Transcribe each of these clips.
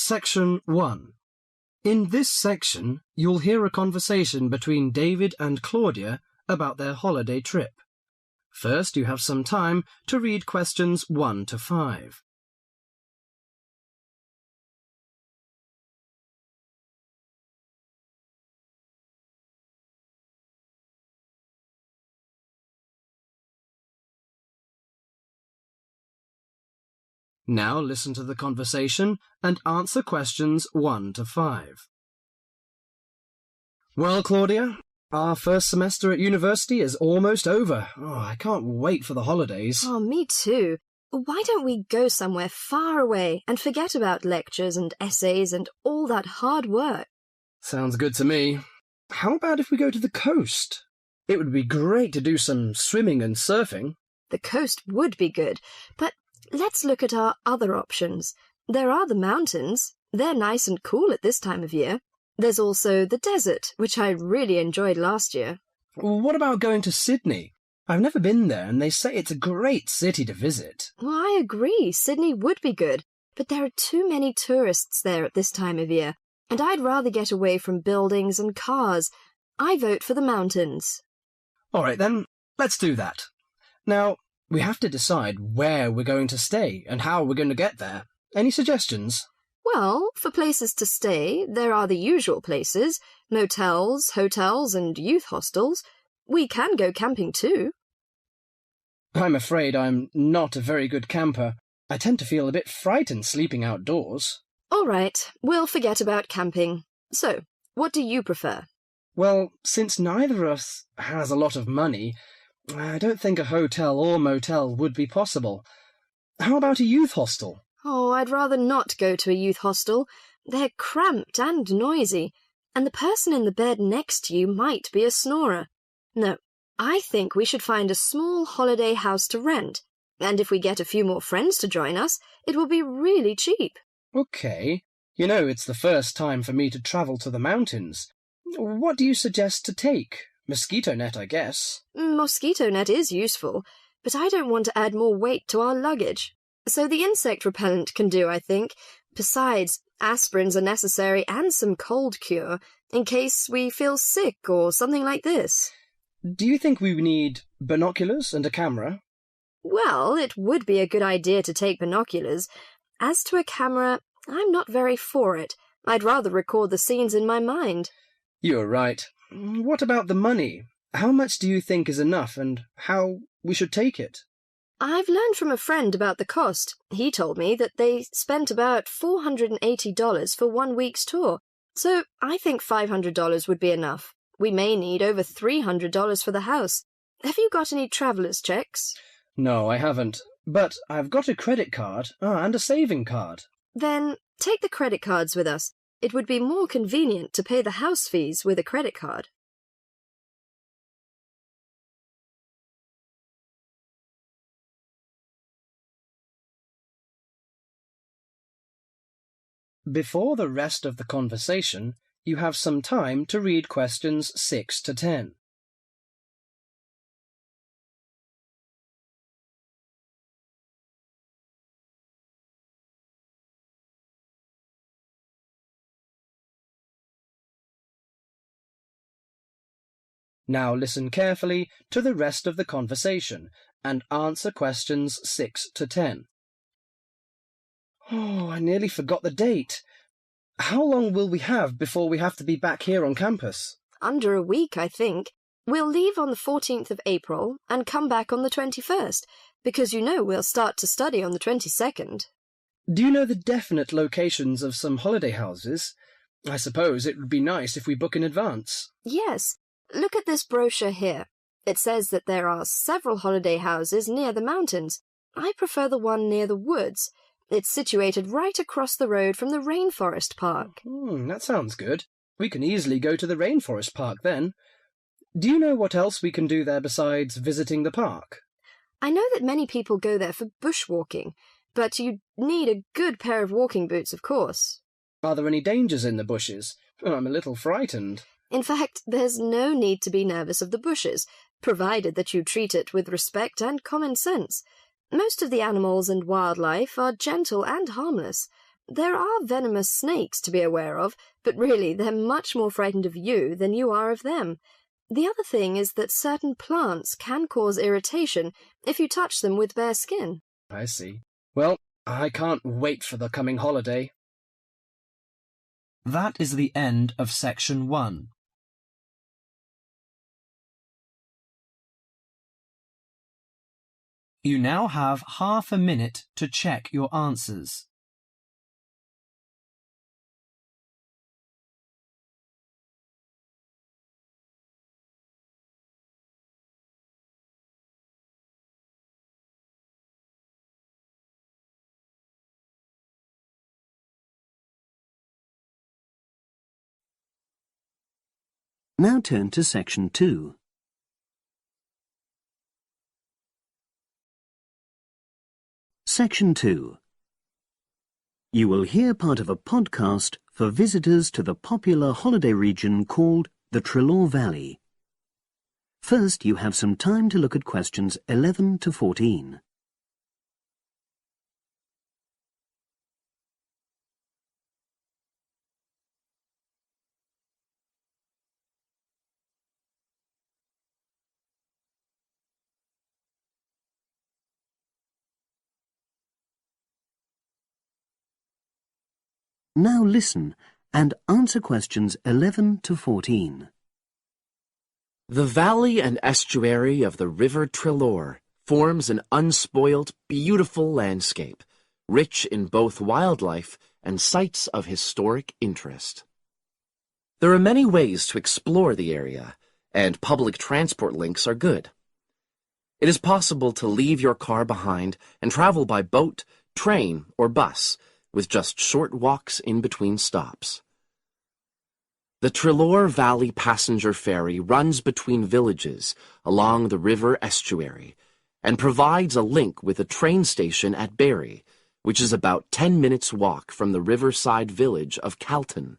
Section 1. In this section, you'll hear a conversation between David and Claudia about their holiday trip. First, you have some time to read questions 1 to 5. Now listen to the conversation and answer questions 1 to 5. Well, Claudia, our first semester at university is almost over. I can't wait for the holidays. Oh, me too. Why don't we go somewhere far away and forget about lectures and essays and all that hard work? Sounds good to me. How about if we go to the coast? It would be great to do some swimming and surfing. The coast would be good, but let's look at our other options. There are the mountains. They're nice and cool at this time of year. There's also the desert, which I really enjoyed last year. What about going to Sydney? I've never been there, and they say it's a great city to visit. Well, I agree. Sydney would be good, but there are too many tourists there at this time of year, and I'd rather get away from buildings and cars. I vote for the mountains. All right, then, let's do that. Now, we have to decide where we're going to stay and how we're going to get there. Any suggestions? Well, for places to stay, there are the usual places, motels, hotels, and youth hostels. We can go camping too. I'm afraid I'm not a very good camper. I tend to feel a bit frightened sleeping outdoors. All right, we'll forget about camping. So, what do you prefer? Well, since neither of us has a lot of money, I don't think a hotel or motel would be possible. How about a youth hostel? Oh, I'd rather not go to a youth hostel. They're cramped and noisy, and the person in the bed next to you might be a snorer. No, I think we should find a small holiday house to rent, and if we get a few more friends to join us, it will be really cheap. Okay. You know, it's the first time for me to travel to the mountains. What do you suggest to take? Mosquito net, I guess. Mosquito net is useful, but I don't want to add more weight to our luggage. So the insect repellent can do, I think. Besides, aspirins are necessary and some cold cure, in case we feel sick or something like this. Do you think we need binoculars and a camera? Well, it would be a good idea to take binoculars. As to a camera, I'm not very for it. I'd rather record the scenes in my mind. You're right. What about the money? How much do you think is enough, and how we should take it? I've learned from a friend about the cost. He told me that they spent about $480 for 1 week's tour, so I think $500 would be enough. We may need over $300 for the house. Have you got any traveller's checks? No, I haven't, but I've got a credit card and a saving card. Then take the credit cards with us. It would be more convenient to pay the house fees with a credit card. Before the rest of the conversation, you have some time to read questions 6 to 10. Now listen carefully to the rest of the conversation and answer questions 6 to 10. Oh, I nearly forgot the date. How long will we have before we have to be back here on campus? Under a week, I think. We'll leave on the 14th of April and come back on the 21st, because you know we'll start to study on the 22nd. Do you know the definite locations of some holiday houses? I suppose it would be nice if we book in advance. Yes. Look at this brochure here. It says that there are several holiday houses near the mountains. I prefer the one near the woods. It's situated right across the road from the Rainforest Park. That sounds good. We can easily go to the Rainforest Park then. Do you know what else we can do there besides visiting the park? I know that many people go there for bushwalking, but you need a good pair of walking boots, of course. Are there any dangers in the bushes? I'm a little frightened. In fact, there's no need to be nervous of the bushes, provided that you treat it with respect and common sense. Most of the animals and wildlife are gentle and harmless. There are venomous snakes to be aware of, but really they're much more frightened of you than you are of them. The other thing is that certain plants can cause irritation if you touch them with bare skin. I see. Well, I can't wait for the coming holiday. That is the end of section 1. You now have half a minute to check your answers. Now turn to section 2. Section 2. You will hear part of a podcast for visitors to the popular holiday region called the Trelaw Valley. First, you have some time to look at questions 11 to 14. Now listen and answer questions 11 to 14. The valley and estuary of the River Trelaw forms an unspoilt, beautiful landscape, rich in both wildlife and sites of historic interest. There are many ways to explore the area, and public transport links are good. It is possible to leave your car behind and travel by boat, train, or bus, with just short walks in between stops. The Trelaw Valley Passenger Ferry runs between villages along the river estuary and provides a link with a train station at Barry, which is about 10 minutes' walk from the riverside village of Calton.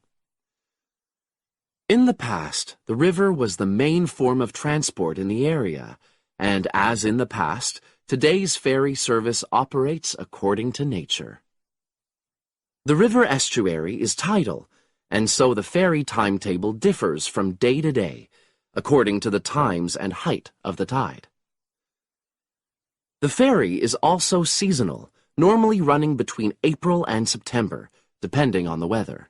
In the past, the river was the main form of transport in the area, and as in the past, today's ferry service operates according to nature. The river estuary is tidal, and so the ferry timetable differs from day to day, according to the times and height of the tide. The ferry is also seasonal, normally running between April and September, depending on the weather.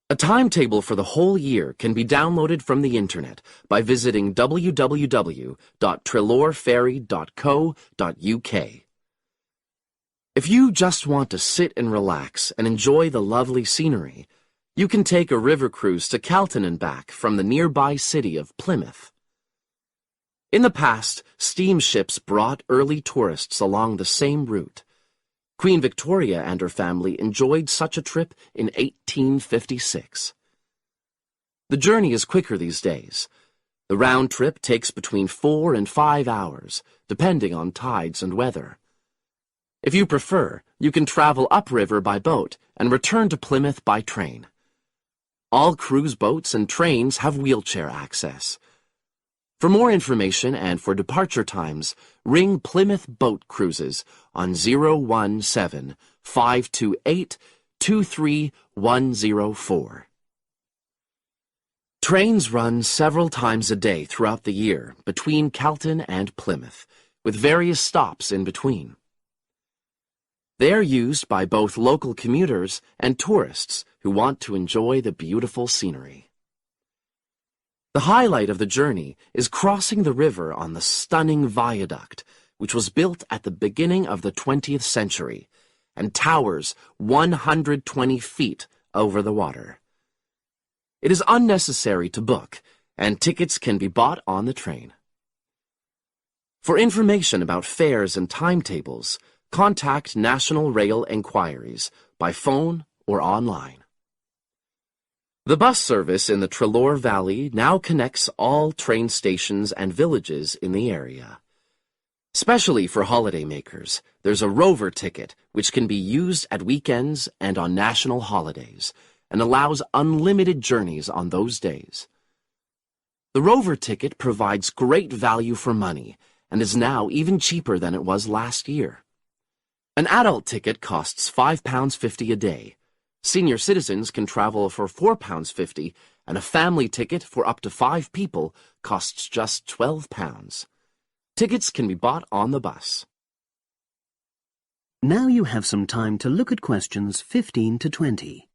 A timetable for the whole year can be downloaded from the internet by visiting www.trelawferry.co.uk. If you just want to sit and relax and enjoy the lovely scenery, you can take a river cruise to Calton and back from the nearby city of Plymouth. In the past, steamships brought early tourists along the same route. Queen Victoria and her family enjoyed such a trip in 1856. The journey is quicker these days. The round trip takes between 4 and 5 hours, depending on tides and weather. If you prefer, you can travel upriver by boat and return to Plymouth by train. All cruise boats and trains have wheelchair access. For more information and for departure times, ring Plymouth Boat Cruises on 017-528-23104. Trains run several times a day throughout the year between Calton and Plymouth, with various stops in between. They are used by both local commuters and tourists who want to enjoy the beautiful scenery. The highlight of the journey is crossing the river on the stunning viaduct, which was built at the beginning of the 20th century and towers 120 feet over the water. It is unnecessary to book, and tickets can be bought on the train. For information about fares and timetables, contact National Rail Enquiries by phone or online. The bus service in the Trelaw Valley now connects all train stations and villages in the area. Especially for holidaymakers, there's a Rover ticket which can be used at weekends and on national holidays and allows unlimited journeys on those days. The Rover ticket provides great value for money and is now even cheaper than it was last year. An adult ticket costs £5.50 a day. Senior citizens can travel for £4.50, and a family ticket for up to 5 people costs just £12. Tickets can be bought on the bus. Now you have some time to look at questions 15 to 20.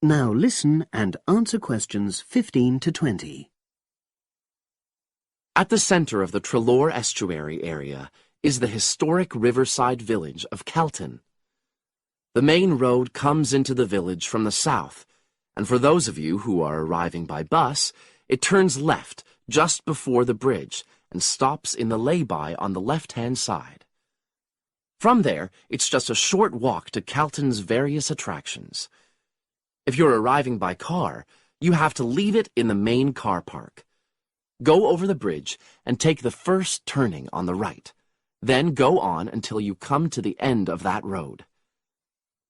Now listen and answer questions 15 to 20. At the center of the Treloar Estuary area is the historic riverside village of Calton. The main road comes into the village from the south, and for those of you who are arriving by bus, it turns left just before the bridge and stops in the lay-by on the left-hand side. From there, it's just a short walk to Calton's various attractions. If you're arriving by car, you have to leave it in the main car park. Go over the bridge and take the first turning on the right. Then go on until you come to the end of that road.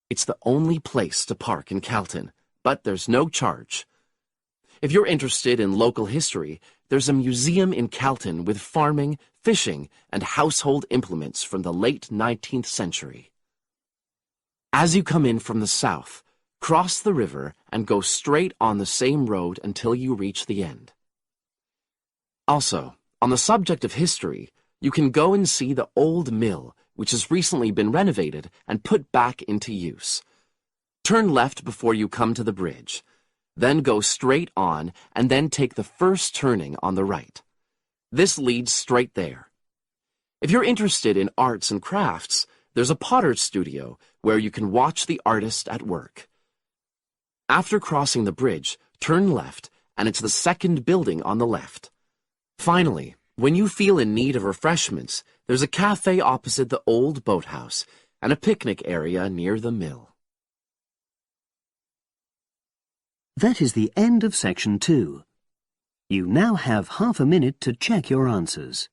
It's the only place to park in Calton, but there's no charge. If you're interested in local history, there's a museum in Calton with farming, fishing, and household implements from the late 19th century. As you come in from the south, cross the river and go straight on the same road until you reach the end. Also, on the subject of history, you can go and see the old mill, which has recently been renovated and put back into use. Turn left before you come to the bridge. Then go straight on and then take the first turning on the right. This leads straight there. If you're interested in arts and crafts, there's a potter's studio where you can watch the artist at work. After crossing the bridge, turn left, and it's the second building on the left. Finally, when you feel in need of refreshments, there's a cafe opposite the old boathouse and a picnic area near the mill. That is the end of section 2. You now have half a minute to check your answers.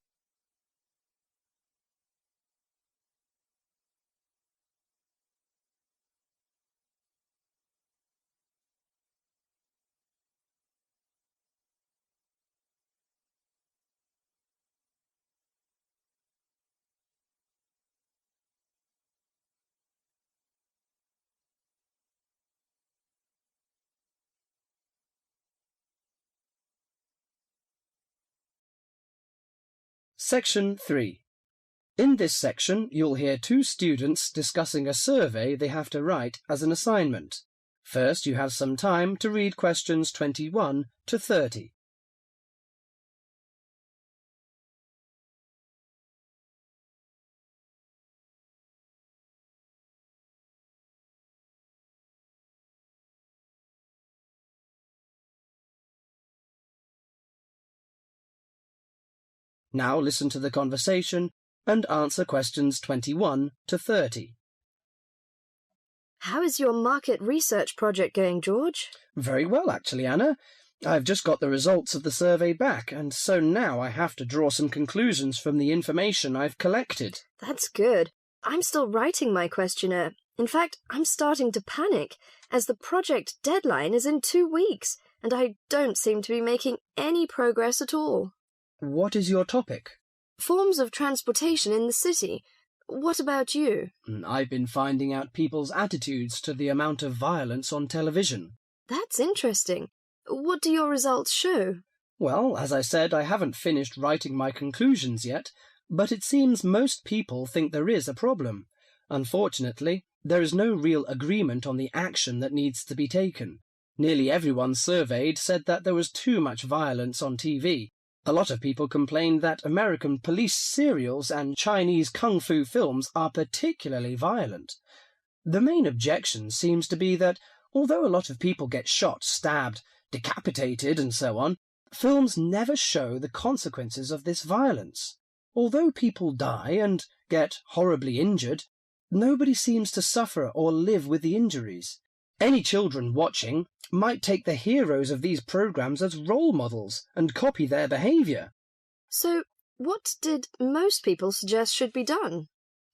Section 3. In this section, you'll hear 2 students discussing a survey they have to write as an assignment. First, you have some time to read questions 21 to 30. Now listen to the conversation and answer questions 21 to 30. How is your market research project going, George? Very well, actually, Anna. I've just got the results of the survey back, and so now I have to draw some conclusions from the information I've collected. That's good. I'm still writing my questionnaire. In fact, I'm starting to panic, as the project deadline is in 2 weeks, and I don't seem to be making any progress at all. What is your topic? Forms of transportation in the city. What about you? I've been finding out people's attitudes to the amount of violence on television. That's interesting. What do your results show? Well, as I said, I haven't finished writing my conclusions yet, but it seems most people think there is a problem. Unfortunately, there is no real agreement on the action that needs to be taken. Nearly everyone surveyed said that there was too much violence on TV. A lot of people complained that American police serials and Chinese kung fu films are particularly violent. The main objection seems to be that, although a lot of people get shot, stabbed, decapitated, and so on, films never show the consequences of this violence. Although people die and get horribly injured, nobody seems to suffer or live with the injuries. Any children watching might take the heroes of these programs as role models and copy their behaviour. So, what did most people suggest should be done?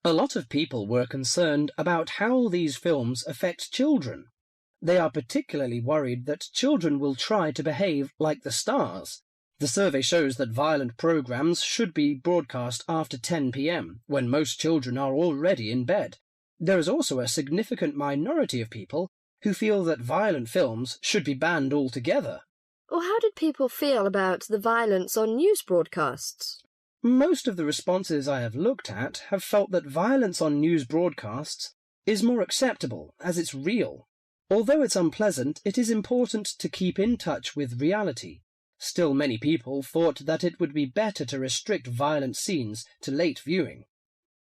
A lot of people were concerned about how these films affect children. They are particularly worried that children will try to behave like the stars. The survey shows that violent programs should be broadcast after 10 p.m, when most children are already in bed. There is also a significant minority of people who feel that violent films should be banned altogether. Or how did people feel about the violence on news broadcasts? Most of the responses I have looked at have felt that violence on news broadcasts is more acceptable as it's real. Although it's unpleasant, it is important to keep in touch with reality. Still, many people thought that it would be better to restrict violent scenes to late viewing.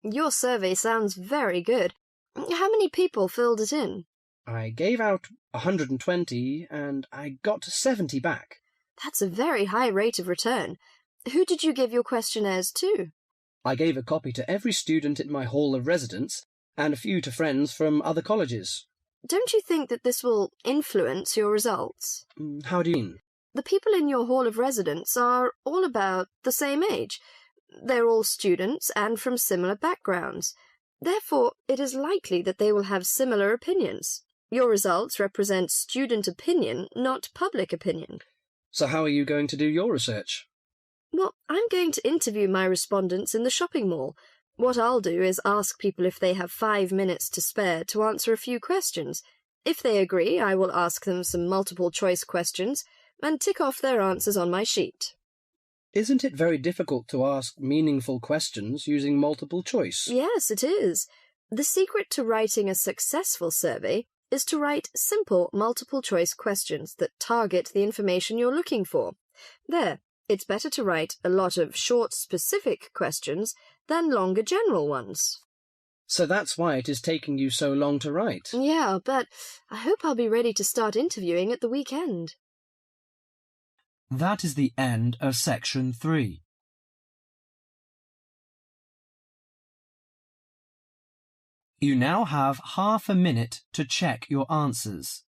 Your survey sounds very good. How many people filled it in? I gave out 120 and I got 70 back. That's a very high rate of return. Who did you give your questionnaires to? I gave a copy to every student in my hall of residence and a few to friends from other colleges. Don't you think that this will influence your results? How do you mean? The people in your hall of residence are all about the same age. They're all students and from similar backgrounds. Therefore, it is likely that they will have similar opinions. Your results represent student opinion, not public opinion. So how are you going to do your research? Well, I'm going to interview my respondents in the shopping mall. What I'll do is ask people if they have 5 minutes to spare to answer a few questions. If they agree, I will ask them some multiple-choice questions and tick off their answers on my sheet. Isn't it very difficult to ask meaningful questions using multiple choice? Yes, it is. The secret to writing a successful survey is to write simple multiple-choice questions that target the information you're looking for. There, it's better to write a lot of short, specific questions than longer general ones. So that's why it is taking you so long to write? Yeah, but I hope I'll be ready to start interviewing at the weekend. That is the end of section 3. You now have half a minute to check your answers.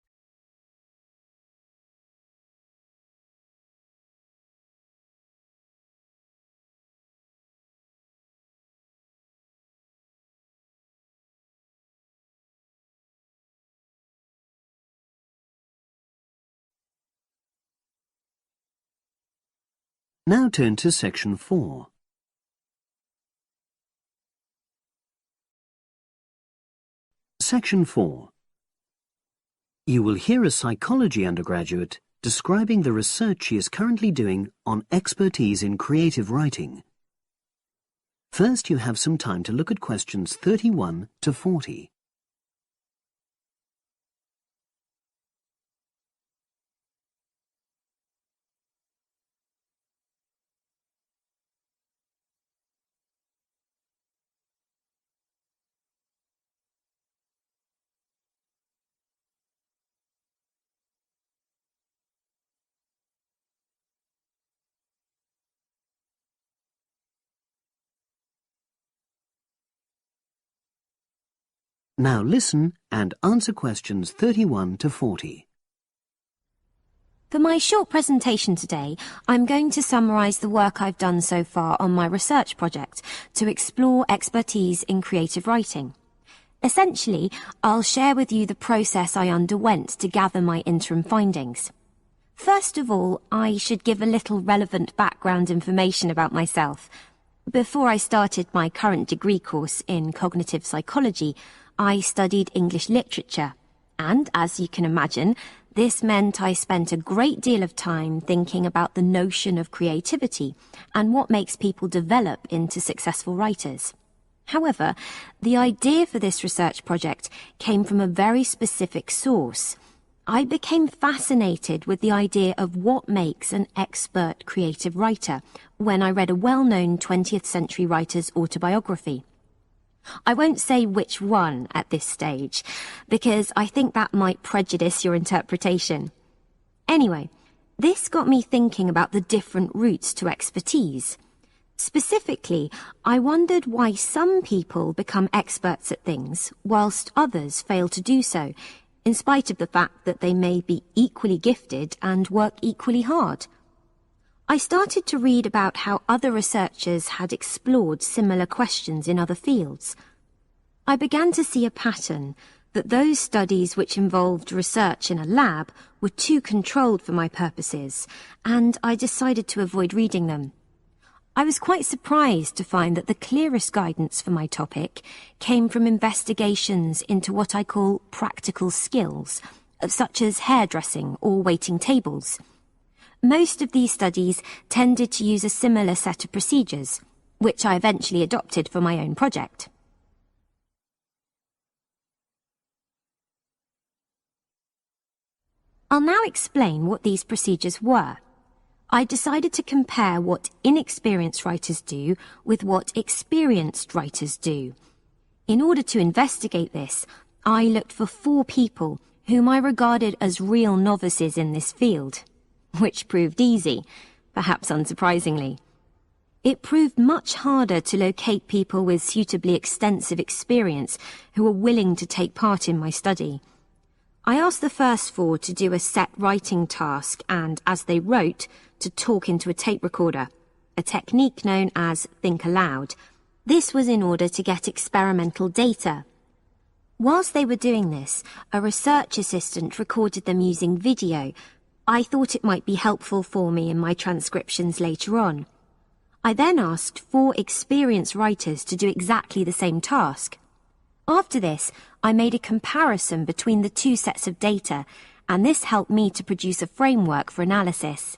Now turn to section 4. Section 4. You will hear a psychology undergraduate describing the research she is currently doing on expertise in creative writing. First, you have some time to look at questions 31 to 40. Now listen and answer questions 31 to 40. For my short presentation today, I'm going to summarise the work I've done so far on my research project to explore expertise in creative writing. Essentially, I'll share with you the process I underwent to gather my interim findings. First of all, I should give a little relevant background information about myself. Before I started my current degree course in cognitive psychology, I studied English literature, and as you can imagine, this meant I spent a great deal of time thinking about the notion of creativity and what makes people develop into successful writers. However, the idea for this research project came from a very specific source. I became fascinated with the idea of what makes an expert creative writer when I read a well-known 20th century writer's autobiography. I won't say which one at this stage, because I think that might prejudice your interpretation. Anyway, this got me thinking about the different routes to expertise. Specifically, I wondered why some people become experts at things whilst others fail to do so, in spite of the fact that they may be equally gifted and work equally hard. I started to read about how other researchers had explored similar questions in other fields. I began to see a pattern that those studies which involved research in a lab were too controlled for my purposes, and I decided to avoid reading them. I was quite surprised to find that the clearest guidance for my topic came from investigations into what I call practical skills, such as hairdressing or waiting tables. Most of these studies tended to use a similar set of procedures, which I eventually adopted for my own project. I'll now explain what these procedures were. I decided to compare what inexperienced writers do with what experienced writers do. In order to investigate this, I looked for 4 people whom I regarded as real novices in this field, which proved easy, perhaps unsurprisingly. It proved much harder to locate people with suitably extensive experience who were willing to take part in my study. I asked the first 4 to do a set writing task and, as they wrote, to talk into a tape recorder, a technique known as think aloud. This was in order to get experimental data. Whilst they were doing this, a research assistant recorded them using video. I thought it might be helpful for me in my transcriptions later on. I then asked 4 experienced writers to do exactly the same task. After this, I made a comparison between the 2 sets of data, and this helped me to produce a framework for analysis.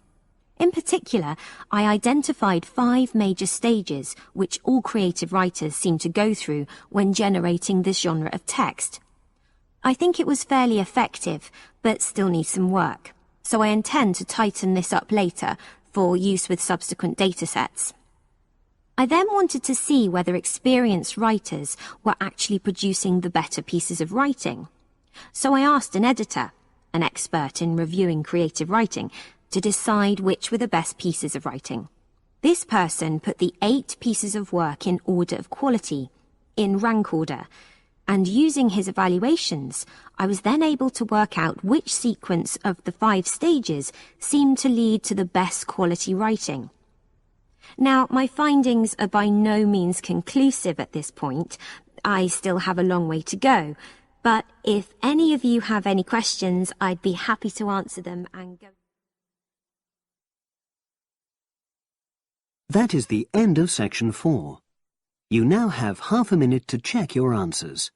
In particular, I identified 5 major stages which all creative writers seem to go through when generating this genre of text. I think it was fairly effective, but still needs some work, so I intend to tighten this up later for use with subsequent datasets. I then wanted to see whether experienced writers were actually producing the better pieces of writing. So I asked an editor, an expert in reviewing creative writing, to decide which were the best pieces of writing. This person put the 8 pieces of work in order of quality, in rank order, and using his evaluations, I was then able to work out which sequence of the 5 stages seemed to lead to the best quality writing. Now, my findings are by no means conclusive at this point. I still have a long way to go, but if any of you have any questions, I'd be happy to answer them and go. That is the end of section 4. You now have half a minute to check your answers.